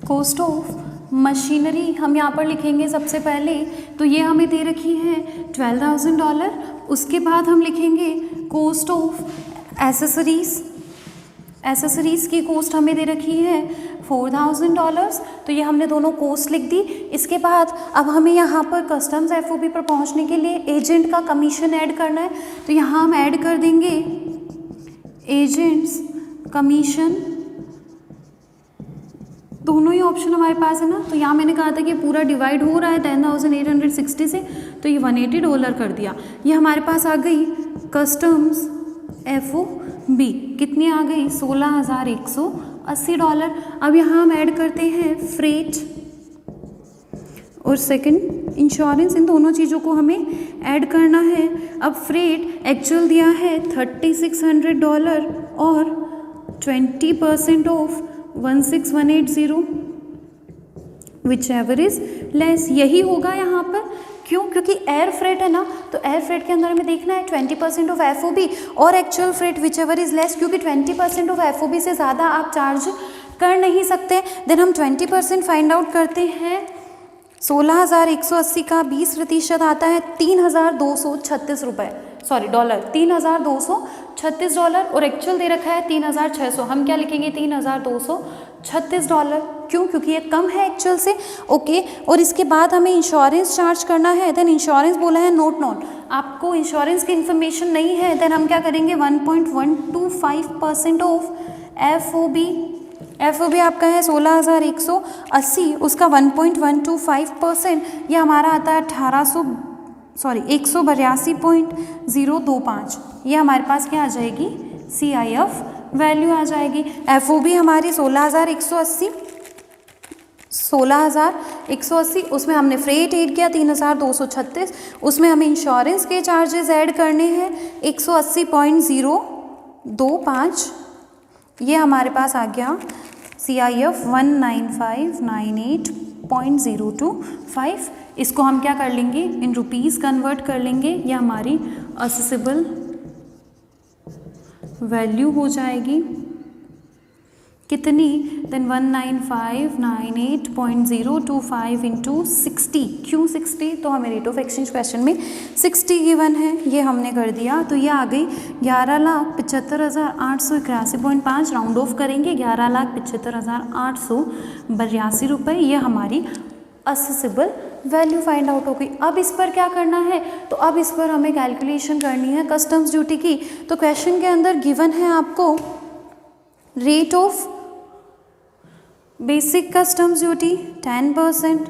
Cost of machinery हम यहाँ पर लिखेंगे सबसे पहले, तो ये हमें दे रखी है $12,000। उसके बाद हम लिखेंगे कॉस्ट ऑफ एसेसरीज, एसेसरीज़ की कॉस्ट हमें दे रखी है $4,000। तो ये हमने दोनों कॉस्ट लिख दी। इसके बाद अब हमें यहाँ पर कस्टम्स FOB पर पहुँचने के लिए एजेंट का कमीशन ऐड करना है, तो यहाँ हम ऐड कर देंगे एजेंट्स कमीशन। दोनों ही ऑप्शन हमारे पास है ना, तो यहाँ मैंने कहा था कि पूरा डिवाइड हो रहा है 10,860 से, तो ये $180 कर दिया। ये हमारे पास आ गई कस्टम्स FOB, कितनी आ गई $16,180। अब यहाँ हम ऐड करते हैं फ्रेट और सेकंड इंश्योरेंस, इन दोनों चीज़ों को हमें ऐड करना है। अब फ्रेट एक्चुअल दिया है $3,600 और 20% of 16,180 which ever is less, यही होगा यहाँ पर। क्यों? क्योंकि एयर फ्रेट है ना, तो एयर फ्रेट के अंदर हमें देखना है 20% ऑफ FOB और actual freight which ever is less, क्योंकि 20% ऑफ FOB से ज़्यादा आप चार्ज कर नहीं सकते। देन हम 20% फाइंड आउट करते हैं। 16,180 का 20% आता है $3,236, सॉरी डॉलर, $3,236 और एक्चुअल दे रखा है 3,600। हम क्या लिखेंगे? $3,236। क्यों? क्योंकि ये कम है एक्चुअल से। ओके, और इसके बाद हमें इंश्योरेंस चार्ज करना है। देन इंश्योरेंस बोला है नोट नॉन, आपको इंश्योरेंस की इन्फॉर्मेशन नहीं है। देन हम क्या करेंगे? 1.125% ऑफ FOB आपका है 16,180, उसका 1.125% ये हमारा आता है 182.025। ये हमारे पास क्या आ जाएगी? CIF वैल्यू आ जाएगी। FOB हमारी 16,180, उसमें हमने फ्रेट ऐड किया 3,236, उसमें हमें इंश्योरेंस के चार्जेस ऐड करने हैं 180.025। ये हमारे पास आ गया CIF 19598.025। इसको हम क्या कर लेंगे? इन रुपीज़ कन्वर्ट कर लेंगे, ये हमारी असेसिबल वैल्यू हो जाएगी कितनी? Then 19598.025 into 60। क्यों 60? तो हमें रेट ऑफ एक्सचेंज क्वेश्चन में 60 गिवन है, ये हमने कर दिया। तो ये आ गई 11,75,881.5, राउंड ऑफ करेंगे 11,75,882 रुपये। ये हमारी असेसिबल वैल्यू फाइंड आउट हो गई। अब इस पर क्या करना है? तो अब इस पर हमें कैलकुलेशन करनी है कस्टम्स ड्यूटी की। तो क्वेश्चन के अंदर गिवन है आपको rate of basic customs duty 10%,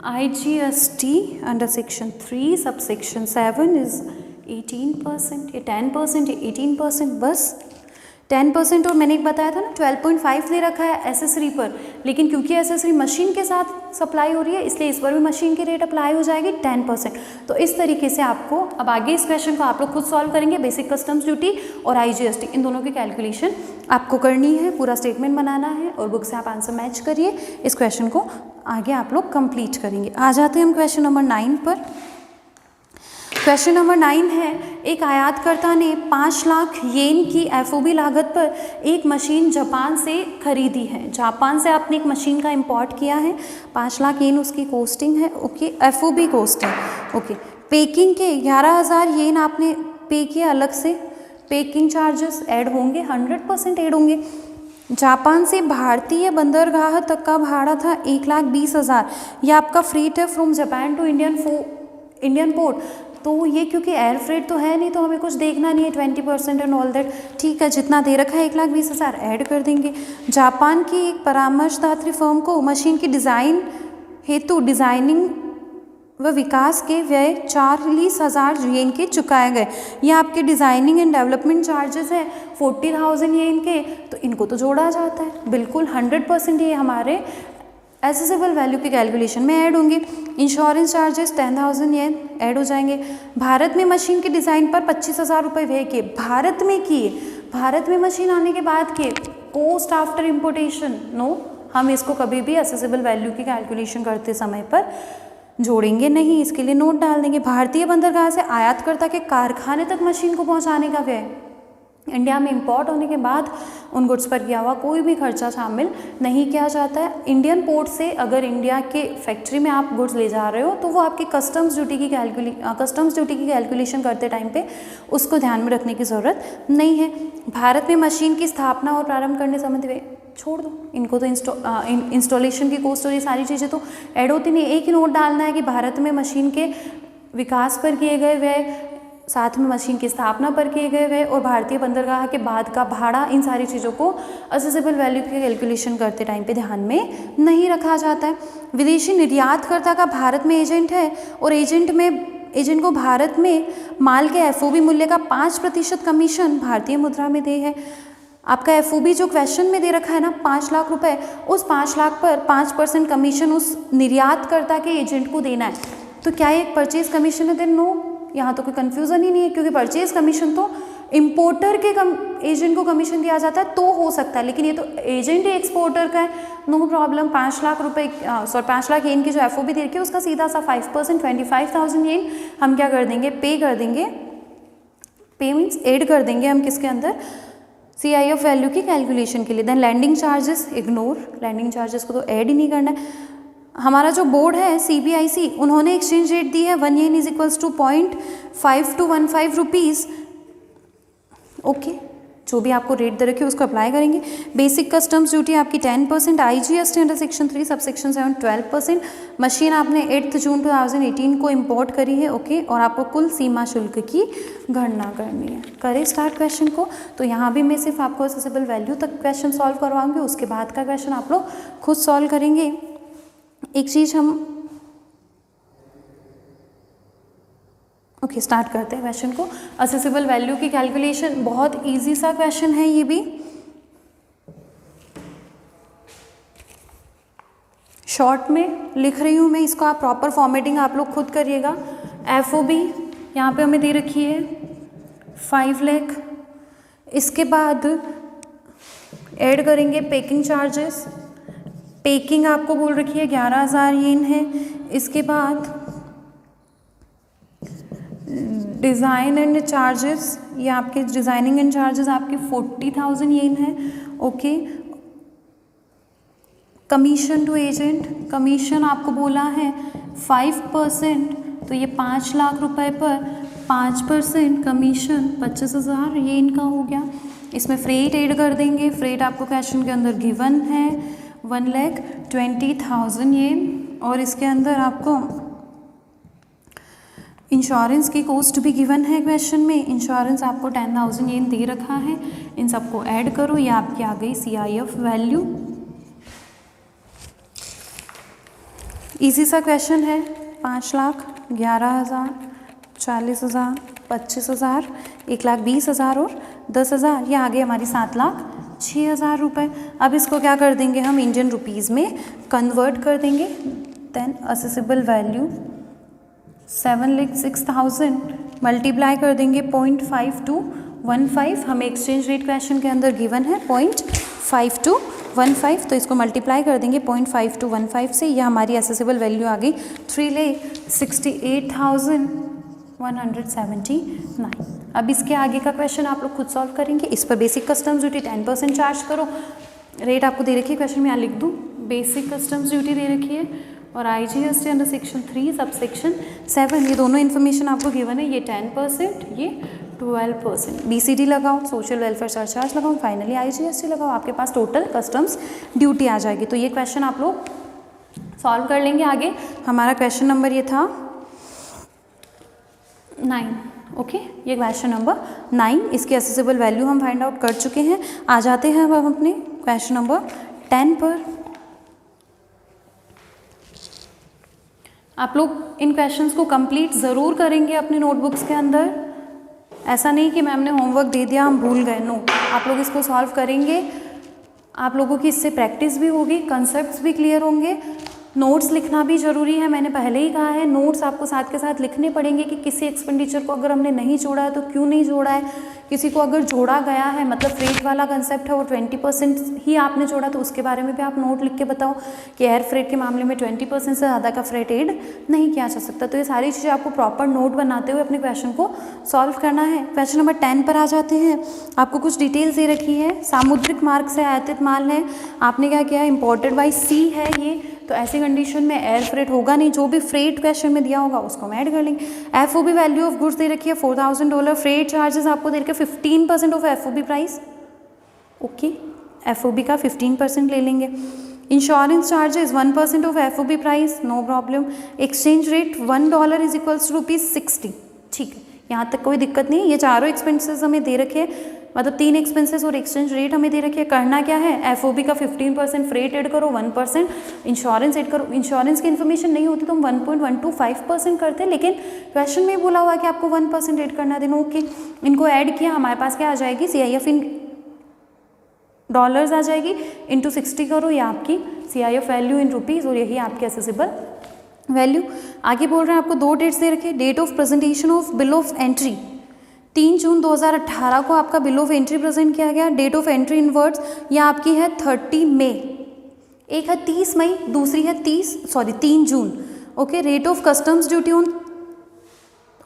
IGST under section 3 sub section 7 is 18%। ये 10%, ये 18%, बस 10%। और मैंने एक बताया था ना 12.5 दे रखा है एसेसरी पर, लेकिन क्योंकि एसेसरी मशीन के साथ सप्लाई हो रही है इसलिए इस पर भी मशीन की रेट अप्लाई हो जाएगी 10%। तो इस तरीके से आपको अब आगे इस क्वेश्चन को आप लोग खुद सॉल्व करेंगे। बेसिक कस्टम्स ड्यूटी और IGST इन दोनों की कैलकुलेशन आपको करनी है, पूरा स्टेटमेंट बनाना है और बुक से आप आंसर मैच करिए। इस क्वेश्चन को आगे आप लोग कंप्लीट करेंगे। आ जाते हैं हम क्वेश्चन नंबर 9 पर। क्वेश्चन नंबर 9 है, एक आयातकर्ता ने 5 लाख येन की FOB लागत पर एक मशीन जापान से खरीदी है। जापान से आपने एक मशीन का इंपोर्ट किया है, 5 लाख येन उसकी कॉस्टिंग है। ओके, FOB कॉस्ट है। ओके, पेकिंग के 11,000 येन आपने पे किया अलग से, पेकिंग चार्जेस ऐड होंगे, 100% ऐड होंगे। जापान से भारतीय बंदरगाह तक का भाड़ा था 1,20,000। यह आपका फ्रीट है from Japan to Indian port. तो ये क्योंकि एयर फ्रेट तो है नहीं तो हमें कुछ देखना नहीं है, 20% एंड ऑल दैट। ठीक है, जितना दे रखा है 1,20,000 ऐड कर देंगे। जापान की एक परामर्शदात्री फर्म को मशीन की डिज़ाइन हेतु डिज़ाइनिंग व विकास के व्यय 40,000 येन के चुकाए गए। ये आपके डिज़ाइनिंग एंड डेवलपमेंट चार्जेस हैं 40,000 येन के, तो इनको तो जोड़ा जाता है बिल्कुल 100%। ये हमारे एसेसिबल वैल्यू की कैलकुलेशन में ऐड होंगे। इंश्योरेंस चार्जेस 10,000 येन ऐड हो जाएंगे। भारत में मशीन के डिज़ाइन पर 25,000 रुपये व्यय किए, भारत में किए, भारत में मशीन आने के बाद किए। कॉस्ट आफ्टर इम्पोर्टेशन नो, हम इसको कभी भी एसेसिबल वैल्यू की कैलकुलेशन करते समय पर जोड़ेंगे नहीं, इसके लिए नोट डाल देंगे। भारतीय बंदरगाह से आयातकर्ता के कारखाने तक मशीन को पहुंचाने का व्यय इंडिया में इंपोर्ट होने के बाद उन गुड्स पर किया हुआ कोई भी खर्चा शामिल नहीं किया जाता है। इंडियन पोर्ट से अगर इंडिया के फैक्ट्री में आप गुड्स ले जा रहे हो तो वो आपकी कस्टम्स ड्यूटी की कैलकुलेशन करते टाइम पे उसको ध्यान में रखने की ज़रूरत नहीं है। भारत में मशीन की स्थापना और प्रारंभ करने संबंधी छोड़ दो, इनको तो इंस्टॉलेशन की कॉस्ट और ये सारी चीज़ें तो ऐड होती नहीं। एक ही नोट डालना है कि भारत में मशीन के विकास पर किए गए व्यय, साथ में मशीन की स्थापना पर किए गए व्यय और भारतीय बंदरगाह के बाद का भाड़ा, इन सारी चीज़ों को असेसेबल वैल्यू की कैलकुलेशन करते टाइम पे ध्यान में नहीं रखा जाता है। विदेशी निर्यातकर्ता का भारत में एजेंट है और एजेंट को भारत में माल के एफओबी मूल्य का 5% कमीशन भारतीय मुद्रा में दे है। आपका एफओबी जो क्वेश्चन में दे रखा है ना 5 लाख रुपए, उस 5 लाख पर 5% कमीशन उस निर्यातकर्ता के एजेंट को देना है। तो क्या ये एक परचेज कमीशन है? देन नो, यहाँ तो कोई कन्फ्यूज़न ही नहीं है, क्योंकि परचेज कमीशन तो इंपोर्टर के एजेंट को कमीशन दिया जाता है तो हो सकता है, लेकिन ये तो एजेंट ही एक्सपोर्टर का है, नो प्रॉब्लम। 5 लाख रुपए 5 लाख येन की जो एफओबी दे रखी है उसका सीधा सा 5% 25,000 येन हम क्या कर देंगे, पे कर देंगे। पे मीन्स एड कर देंगे हम किसके अंदर, CIF वैल्यू की कैलकुलेशन के लिए। Then landing charges ignore, landing charges को तो ऐड ही नहीं करना है। हमारा जो बोर्ड है CBIC, उन्होंने एक्सचेंज रेट दी है 1 yen is equals to 0.5215 rupees. Okay, जो भी आपको रेट दे रखी है उसको अप्लाई करेंगे। बेसिक कस्टम्स ड्यूटी आपकी 10%, IGST under section 3 subsection 7 12%। Machine आपने 8 जून 2018 को इंपोर्ट करी है। ओके, और आपको कुल सीमा शुल्क की गणना करनी है। करें स्टार्ट क्वेश्चन को। तो यहाँ भी मैं सिर्फ आपको असेसेबल वैल्यू तक क्वेश्चन सॉल्व करवाऊंगी, उसके बाद का क्वेश्चन आप लोग खुद सॉल्व करेंगे। एक चीज़ हम स्टार्ट करते हैं क्वेश्चन को। असेसेबल वैल्यू की कैलकुलेशन बहुत इजी सा क्वेश्चन है, ये भी शॉर्ट में लिख रही हूँ मैं इसको, आप प्रॉपर फॉर्मेटिंग आप लोग खुद करिएगा। एफओबी यहाँ पे हमें दे रखी है 5 लाख, इसके बाद ऐड करेंगे पेकिंग चार्जेस, पेकिंग आपको बोल रखी है 11,000 येन है। इसके बाद डिज़ाइन एंड चार्जेस, ये आपके डिज़ाइनिंग एंड चार्जेस आपके 40,000 येन है। Okay, commission to agent, commission आपको बोला है 5%, तो ये 5 लाख रुपए पर 5% कमीशन 25,000 येन का हो गया। इसमें फ्रेट ऐड कर देंगे, फ्रेट आपको क्वेश्चन के अंदर गिवन है 1,20,000 येन, और इसके अंदर आपको इंश्योरेंस की कॉस्ट भी गिवन है क्वेश्चन में। इंश्योरेंस आपको 10,000 येन दे रखा है। इन सबको ऐड करो, ये आपकी आ गई CIF वैल्यू। इजी सा क्वेश्चन है। 5 लाख, 11,000, 40,000, 25,000, 1,20,000 और 10,000, ये आ गए हमारी 7,06,000 रुपये। अब इसको क्या कर देंगे हम, इंडियन रुपीज़ में कन्वर्ट कर देंगे। देन असेसेबल वैल्यू 7,06,000 मल्टीप्लाई कर देंगे 0.5215, हमें एक्सचेंज रेट क्वेश्चन के अंदर गिवन है 0.5215, तो इसको मल्टीप्लाई कर देंगे 0.5215 से, यह हमारी असेसेबल वैल्यू आ गई 3,68,179। अब इसके आगे का क्वेश्चन आप लोग खुद सॉल्व करेंगे। इस पर बेसिक कस्टम्स ड्यूटी 10% चार्ज करो, रेट आपको दे रखी है क्वेश्चन में, यहाँ लिख दूँ। बेसिक कस्टम्स ड्यूटी दे रखी है और IGST अंडर सेक्शन 3 सबसेक्शन 7, ये दोनों इन्फॉर्मेशन आपको गिवन है। ये 10%, ये 12%। BCD लगाओ, सोशल वेलफेयर सरचार्ज लगाओ, फाइनली IGST लगाओ, आपके पास टोटल कस्टम्स ड्यूटी आ जाएगी। तो ये क्वेश्चन आप लोग सॉल्व कर लेंगे। आगे हमारा क्वेश्चन नंबर ये था 9। ओके, ये क्वेश्चन नंबर 9, इसकी असेसेबल वैल्यू हम फाइंड आउट कर चुके हैं। आ जाते हैं अब हम अपने क्वेश्चन नंबर 10 पर। आप लोग इन क्वेश्चंस को कंप्लीट ज़रूर करेंगे अपने नोटबुक्स के अंदर। ऐसा नहीं कि मैम ने होमवर्क दे दिया हम भूल गए, नो, आप लोग इसको सॉल्व करेंगे। आप लोगों की इससे प्रैक्टिस भी होगी, कंसेप्ट्स भी क्लियर होंगे। नोट्स लिखना भी ज़रूरी है, मैंने पहले ही कहा है, नोट्स आपको साथ के साथ लिखने पड़ेंगे कि किसी एक्सपेंडिचर को अगर हमने नहीं जोड़ा है तो क्यों नहीं जोड़ा है, किसी को अगर जोड़ा गया है, मतलब फ्रेट वाला कंसेप्ट है और 20% ही आपने जोड़ा, तो उसके बारे में भी आप नोट लिख के बताओ कि एयर फ्रेट के मामले में 20% से ज़्यादा का फ्रेट एड नहीं किया जा सकता। तो ये सारी चीज़ें आपको प्रॉपर नोट बनाते हुए अपने क्वेश्चन को सॉल्व करना है। क्वेश्चन नंबर 10 पर आ जाते हैं। आपको कुछ डिटेल्स दे रखी है, सामुद्रिक मार्ग से आयातित माल है, आपने क्या किया, इम्पोर्टेड बाई सी है ये, तो ऐसी कंडीशन में एयर फ्रेट होगा नहीं, जो भी फ्रेट क्वेश्चन में दिया होगा उसको हम ऐड कर लेंगे। FOB वैल्यू ऑफ गुड्स दे रखी है $4000, फ्रेट चार्जेस आपको दे रखे 15% of FOB price, okay, FOB का 15% ले लेंगे। Insurance charges 1% of FOB price, no problem. Exchange rate $1 is equals to ₹60, ठीक है, यहाँ तक कोई दिक्कत नहीं है। ये चारों एक्सपेंसेस हमें दे रखे हैं, मतलब 3 एक्सपेंसेस और एक्सचेंज रेट हमें दे रखी है। करना क्या है, FOB का 15%, फ्रेट ऐड करो 1%, इंश्योरेंस ऐड करो। इंश्योरेंस की इन्फॉर्मेशन नहीं होती तो हम 1.125% करते हैं, लेकिन क्वेश्चन में बोला हुआ कि आपको 1% ऐड करना देना, ओके। इनको ऐड किया, हमारे पास क्या आ जाएगी, CIF इन डॉलर्स आ जाएगी, इंटू 60 करो, ये आपकी CIF वैल्यू इन रुपीज़, और यही आपकी एसेसिबल वैल्यू। आगे बोल रहे हैं आपको 2 डेट्स दे रखे। Date of presentation of bill of entry 3 जून 2018 को आपका बिल ऑफ एंट्री प्रेजेंट किया गया। Date of entry in words यह आपकी है 30 मई, एक है 30 मई, दूसरी है 3 जून, okay. Rate of customs duty on,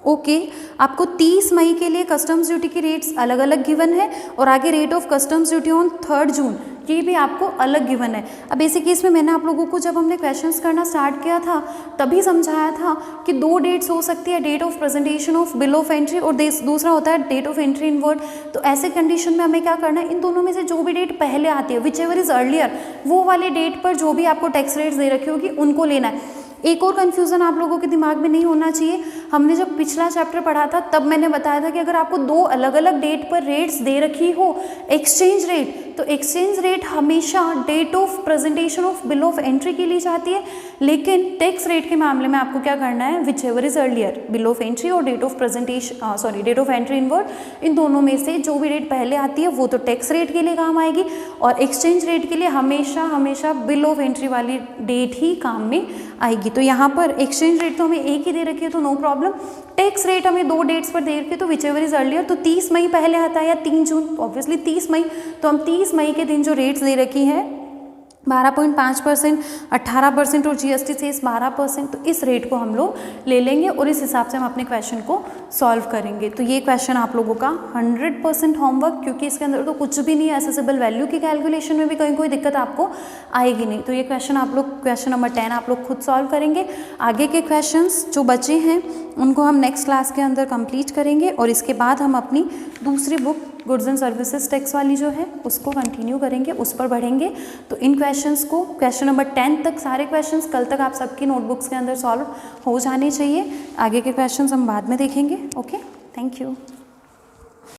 okay, आपको 30 मई के लिए कस्टम्स ड्यूटी की रेट्स अलग अलग गिवन है, और आगे rate of customs duty on 3 जून ये भी आपको अलग गिवन है। अब ऐसे केस में मैंने आप लोगों को जब हमने क्वेश्चंस करना स्टार्ट किया था तभी समझाया था कि 2 डेट्स हो सकती है, date of presentation of bill of entry और दूसरा होता है date of entry in word. तो ऐसे कंडीशन में हमें क्या करना है, इन दोनों में से जो भी डेट पहले आती है, विच एवर इज अर्लियर, वो वाले डेट पर जो भी आपको टैक्स रेट्स दे रखी होगी उनको लेना है। एक और कन्फ्यूज़न आप लोगों के दिमाग में नहीं होना चाहिए, हमने जब पिछला चैप्टर पढ़ा था तब मैंने बताया था कि अगर आपको 2 अलग अलग डेट पर रेट्स दे रखी हो एक्सचेंज रेट, तो एक्सचेंज रेट हमेशा date of presentation of bill of entry की ली जाती है, लेकिन टैक्स रेट के मामले में आपको क्या करना है, whichever is earlier, bill of entry और date of presentation date of entry in word, इन दोनों में से जो भी डेट पहले आती है वो तो टैक्स रेट के लिए काम आएगी, और एक्सचेंज रेट के लिए हमेशा हमेशा बिल ऑफ एंट्री वाली डेट ही काम में आएगी। तो यहाँ पर एक्सचेंज रेट तो हमें एक ही दे रखी है तो नो प्रॉब्लम। टैक्स रेट हमें 2 डेट्स पर दे रखी है, तो विच एवर इज अर्लियर, तो 30 मई पहले आता है या 3 जून, तो ऑब्वियसली 30 मई, तो हम 30 मई के दिन जो रेट्स दे रखी है 12.5%, 18% और GST से 12%, तो इस रेट को हम लोग ले लेंगे और इस हिसाब से हम अपने क्वेश्चन को सॉल्व करेंगे। तो ये क्वेश्चन आप लोगों का 100% होमवर्क, क्योंकि इसके अंदर तो कुछ भी नहीं है, एसेसिबल वैल्यू की कैलकुलेशन में भी कहीं कोई दिक्कत आपको आएगी नहीं। तो ये क्वेश्चन आप लोग, क्वेश्चन नंबर 10 आप लोग खुद सॉल्व करेंगे। आगे के क्वेश्चंस जो बचे हैं उनको हम नेक्स्ट क्लास के अंदर कंप्लीट करेंगे, और इसके बाद हम अपनी दूसरी book goods and services tax वाली जो है उसको कंटिन्यू करेंगे, उस पर बढ़ेंगे। तो इन क्वेश्चंस को, क्वेश्चन नंबर 10 तक सारे क्वेश्चंस कल तक आप सबकी नोटबुक्स के अंदर सॉल्व हो जाने चाहिए। आगे के क्वेश्चंस हम बाद में देखेंगे। Okay, thank you.